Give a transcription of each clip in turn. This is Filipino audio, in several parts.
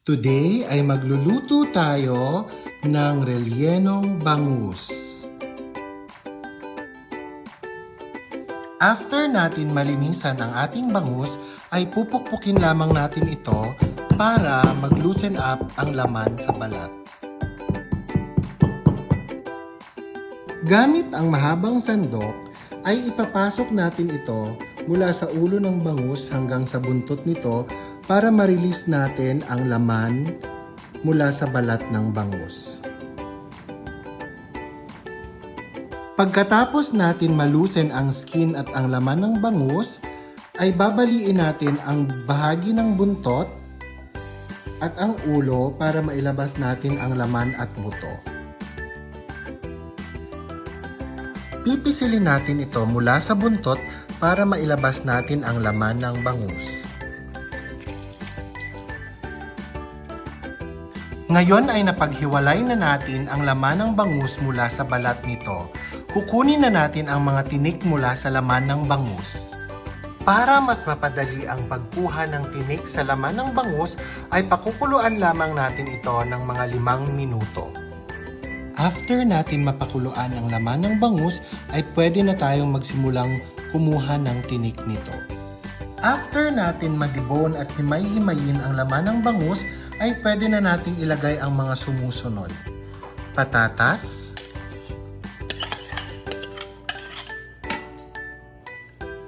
Today ay magluluto tayo ng relyenong bangus. After natin malinisan ang ating bangus, ay pupukpukin lamang natin ito para mag-loosen up ang laman sa balat. Gamit ang mahabang sandok, ay ipapasok natin ito mula sa ulo ng bangus hanggang sa buntot nito para ma-release natin ang laman mula sa balat ng bangus. Pagkatapos natin malusen ang skin at ang laman ng bangus, ay babaliin natin ang bahagi ng buntot at ang ulo para mailabas natin ang laman at buto. Pipisilin natin ito mula sa buntot para mailabas natin ang laman ng bangus. Ngayon ay napaghiwalay na natin ang laman ng bangus mula sa balat nito. Kukunin na natin ang mga tinik mula sa laman ng bangus. Para mas mapadali ang pagkuha ng tinik sa laman ng bangus, ay pakukuluan lamang natin ito ng mga 5 minuto. After natin mapakuluan ang laman ng bangus, ay pwede na tayong magsimulang kumuha ng tinik nito. After natin madibon at himay-himayin ang laman ng bangus, ay pwede na nating ilagay ang mga sumusunod. Patatas,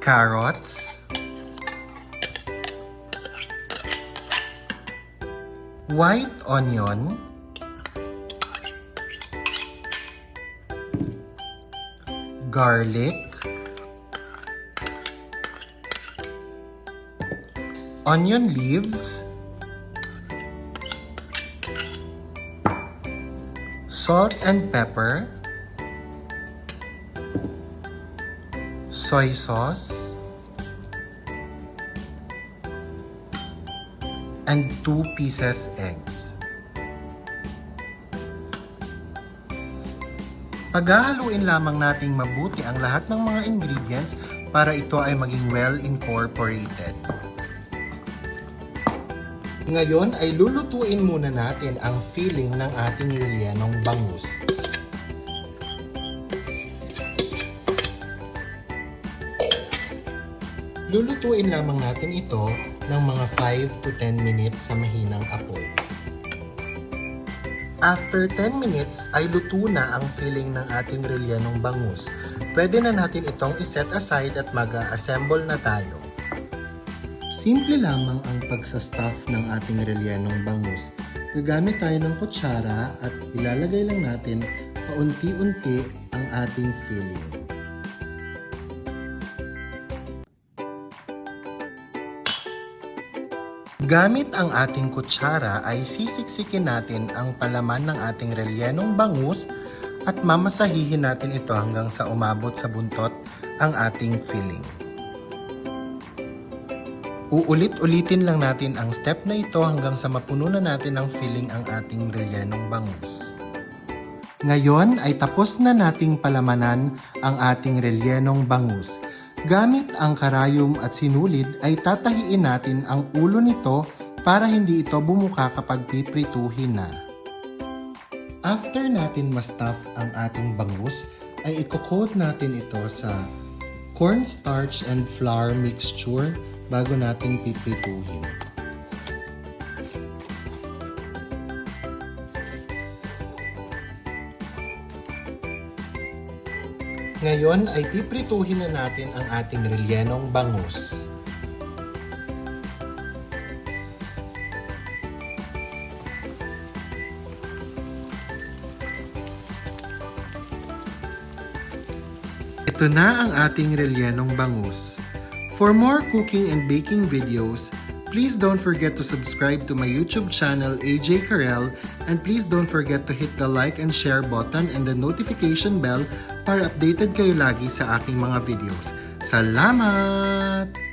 carrots, white onion, garlic, onion leaves, salt and pepper, soy sauce, and 2 pieces eggs. Paghahaluin lamang nating mabuti ang lahat ng mga ingredients para ito ay maging well incorporated. Ngayon ay lulutuin muna natin ang filling ng ating relyenong bangus. Lulutuin lamang natin ito ng mga 5 to 10 minutes sa mahinang apoy. After 10 minutes ay luto na ang filling ng ating relyenong bangus. Pwede na natin itong iset aside at mag-assemble na tayo. Simple lamang ang pagsastuff ng ating relyenong bangus. Gagamit tayo ng kutsara at ilalagay lang natin paunti-unti ang ating filling. Gamit ang ating kutsara ay sisiksikin natin ang palaman ng ating relyenong bangus at mamasahihin natin ito hanggang sa umabot sa buntot ang ating filling. Uulit-ulitin lang natin ang step na ito hanggang sa mapuno na natin ng filling ang ating relyenong bangus. Ngayon ay tapos na nating palamanan ang ating relyenong bangus. Gamit ang karayom at sinulid ay tatahiin natin ang ulo nito para hindi ito bumuka kapag piprituhin na. After natin ma-stuff ang ating bangus, ay i-coat natin ito sa cornstarch and flour mixture bago natin piprituhin. Ngayon ay piprituhin na natin ang ating relyenong bangus. Ito na ang ating relyenong bangus. For more cooking and baking videos, please don't forget to subscribe to my YouTube channel AJ Karel, and please don't forget to hit the like and share button and the notification bell para updated kayo lagi sa aking mga videos. Salamat!